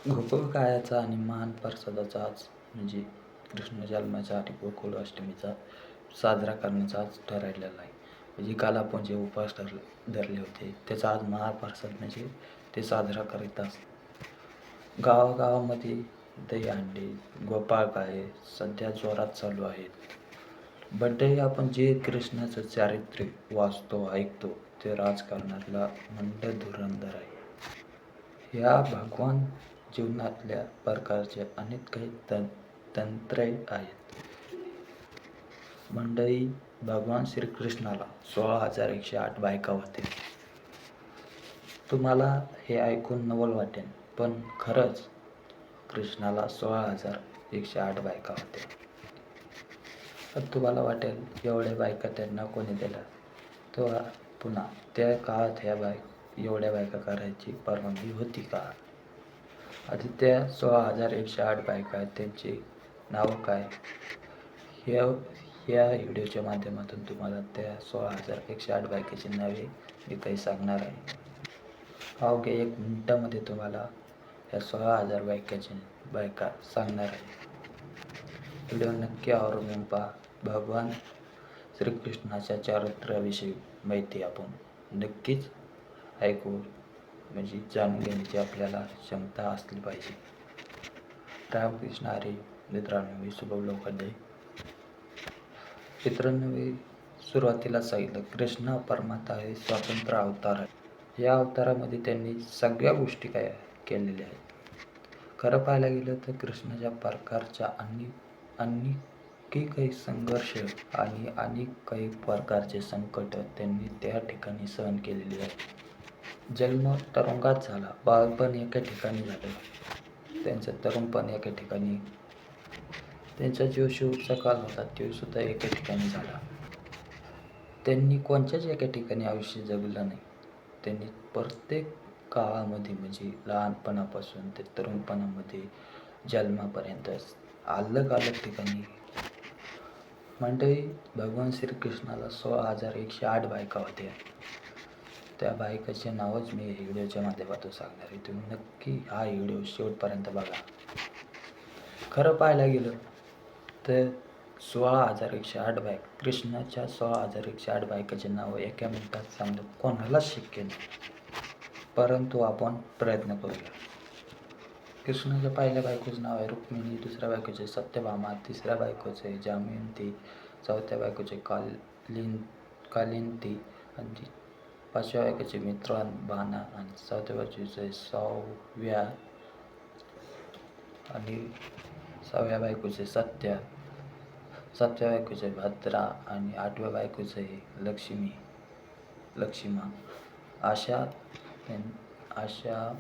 गोकुळकायाचा आणि महान प्रसादाचा आज म्हणजे कृष्ण जन्माचा आणि गोकुळ अष्टमीचा साजरा करण्याचा आज ठरवलेला आहे. म्हणजे काल आपण जे उपवास धरले होते त्याचा आज महाप्रसाद म्हणजे ते साजरा करीत असतात. गावागावामध्ये दहीहंडी, गोपाळकाळे सध्या जोरात चालू आहेत. बड्डे आपण जे कृष्णाचं चारित्र्य वाचतो, ऐकतो ते राजकारणातला मंड धुरंधर आहे. या भगवान जीवनातल्या प्रकारचे अनेक काही तंत्रे आहेत. मंडळी, भगवान श्रीकृष्णाला 16,108 बायका होत्या. तुम्हाला हे ऐकून नवल वाटेल, पण खरंच कृष्णाला 16,108 बायका होत्या. पण तुम्हाला वाटेल एवढ्या बायका त्यांना कोणी दिल्या? तेव्हा पुन्हा त्या काळात एवढ्या बायका करायची परवानगी होती का? आधी त्या 16,108 बायका आहेत त्यांची नावं काय? ह्या व्हिडिओच्या माध्यमातून तुम्हाला त्या 16,108 बायकाची नावे मी काही सांगणार आहे. अवघ्या 1 मिनिटामध्ये तुम्हाला या 16,000 बायका सांगणार आहे. व्हिडिओ नक्की आवरून पहा. भगवान श्रीकृष्णाच्या चारित्र्याविषयी माहिती आपण नक्कीच ऐकू म्हणजे जाणून घेण्याची आपल्याला क्षमता असली पाहिजे. रामकृष्ण हरी. मित्रांनो, मी शुभम लोखंडे. मित्रांनो, मी सुरुवातीला सांगितलं कृष्ण परमात्मा हे स्वतंत्र अवतार आहे. या अवतारामध्ये त्यांनी सगळ्या गोष्टी काय केलेल्या आहेत. खरं पाहायला गेलं तर कृष्णाच्या प्रकारच्या आणखी काही संघर्ष आणि अनेक काही प्रकारचे संकट त्यांनी त्या ठिकाणी सहन केलेली आहे. जन्म तुरुंगात झाला, बालपण एका ठिकाणी झालं, त्यांचं तरुणपण एका ठिकाणी, त्यांचा जो शेवटचा काल होता तो सुद्धा एका ठिकाणी झाला. त्यांनी कोणत्याच एका ठिकाणी आयुष्य जगलं नाही. त्यांनी प्रत्येक काळामध्ये म्हणजे लहानपणापासून ते तरुणपणामध्ये जन्मापर्यंत अलग अलग ठिकाणी. मंडळी, भगवान श्रीकृष्णाला 16,108 बायका होत्या. त्या बायकाचे नावच मी व्हिडिओच्या माध्यमातून सांगणार आहे. तुम्ही नक्की हा व्हिडिओ शेवटपर्यंत बघा. खरं पाहायला गेलं तर 16,108 बायका, कृष्णाच्या 16,108 बायकाचे नाव एका मिनिटात सांगणं कोणालाच शक्य नाही. परंतु आपण प्रयत्न करूया. कृष्णाच्या पहिल्या बायकोचं नाव आहे रुक्मिणी, दुसऱ्या बायकोचे सत्यभामा, तिसऱ्या बायकोचे दमयंती, चौथ्या बायकोचे कालिंदी आणि पाचव्या बायकोचे मित्रभाना आणि सातव्या बायकोचे सौव्या आणि सहाव्या बायकोचे सत्या, सातव्या बायकोचे भद्रा आणि आठव्या बायकोचे लक्ष्मा. अशा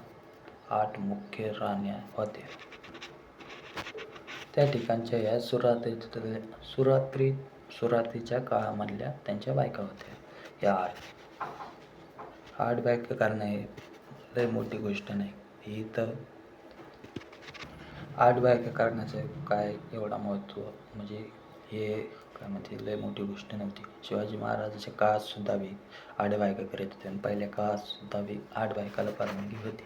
8 मुख्य राण्या होत्या. त्या ठिकाणच्या या सुरुवातीच्या काळामधल्या त्यांच्या बायका होत्या. या 8 बायका करणं हे लय मोठी गोष्ट नाही. ही तर 8 बायका करण्याचं काय एवढा महत्त्व म्हणजे हे काय म्हणते लय मोठी गोष्ट नव्हती. शिवाजी महाराजाच्या काळात सुद्धा 8 बायका करत होते आणि पहिल्या काळात सुद्धा 8 बायकाला परवानगी होती.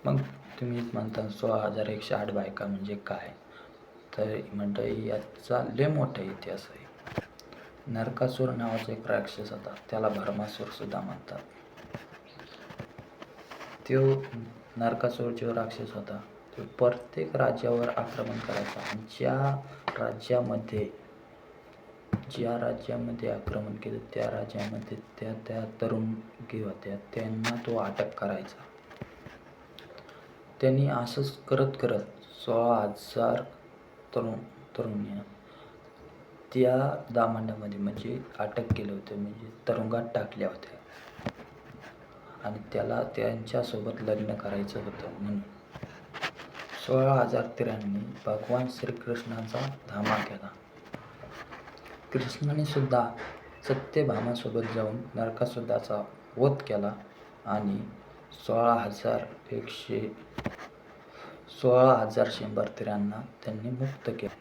मग तुम्हीच म्हणता 16,108 बायका म्हणजे काय? तर मंडळी, याचा लय मोठा इतिहास आहे. नरकासूर नावाचा एक राक्षस होता, त्याला भस्मासूर सुद्धा म्हणतात. तो नरकासूर जो राक्षस होता तो प्रत्येक राज्यावर आक्रमण करायचा आणि ज्या राज्यामध्ये आक्रमण केलं त्या राज्यामध्ये त्या तरुणी होत्या त्यांना तो अटक करायचा. त्यांनी असंच करत 16,000 तरुणींना त्या दामांडामध्ये म्हणजे अटक केलं होतं, म्हणजे तुरुंगात टाकल्या होत्या आणि त्याला त्यांच्यासोबत लग्न करायचं होतं. म्हणून 16,000 स्त्रियांनी भगवान श्रीकृष्णाचा धावा केला. कृष्णाने सुद्धा सत्यभामासोबत जाऊन नरकासुराचा वध केला आणि 16,100 स्त्रियांना त्यांनी मुक्त केले.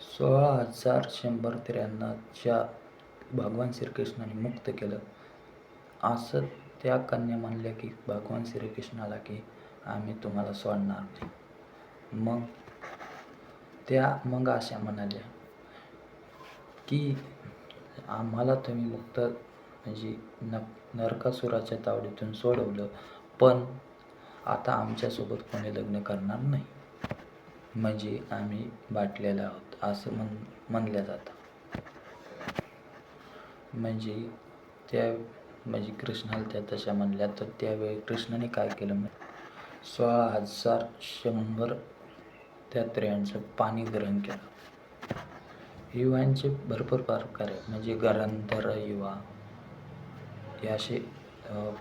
16,100 स्त्रियांना ज्या भगवान श्रीकृष्णाने मुक्त केलं, असं त्या कन्या म्हणल्या की भगवान श्रीकृष्णाला की आम्ही तुम्हाला सोडणार नाही. मग अशा म्हणाल्या की आम्हाला तुम्ही मुक्त म्हणजे नरकासुराच्या तावडीतून सोडवलं, पण आता आमच्यासोबत कोणी लग्न करणार नाही, म्हणजे आम्ही बाटलेले आहोत असं म्हणल्या जातं. म्हणजे कृष्णाला त्या तशा म्हणल्या. तर त्यावेळी कृष्णाने काय केलं, 16,100 त्या स्त्रियांचं पाणी ग्रहण केलं. युवांचे भरपूर प्रकार आहे, म्हणजे गरंधर युवा, हे असे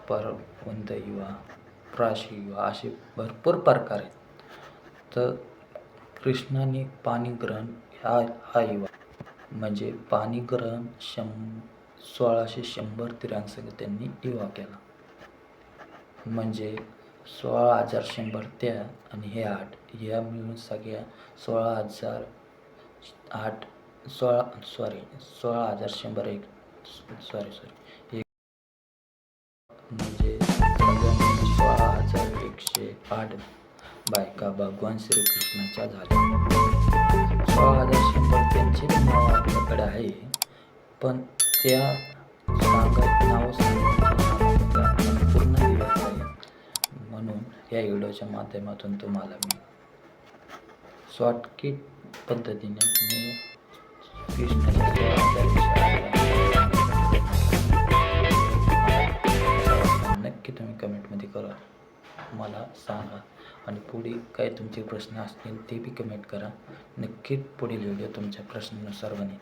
परवंत युवा, प्राशी युवा, असे भरपूर प्रकार आहेत. तर कृष्णाने पाणीग्रहण हा युवा म्हणजे पाणीग्रहण 16,100 स्त्रियांसह त्यांनी युवा केला. म्हणजे 16,100 त्या आणि हे 8 ह्या मिळून सगळ्या 16,100 एक म्हणजे सगळ्या मिळून 16,108 बायका भगवान श्रीकृष्णाच्या झाल्या. 16,100 त्यांचे नाव आपल्याकडे आहे, पण त्या नाव सांगण्याच्या आपण पूर्ण दिवस जाईल. म्हणून या व्हिडिओच्या माध्यमातून तुम्हाला मी शॉर्टकट पद्धतीने मी कृष्णाच्या नक्की तुम्ही कमेंटमध्ये करा, मला सांगा. आणि पुढे काय तुमचे प्रश्न असतील ते बी कमेंट करा. नक्की पुढील व्हिडिओ तुमच्या प्रश्नानुसार बनेल.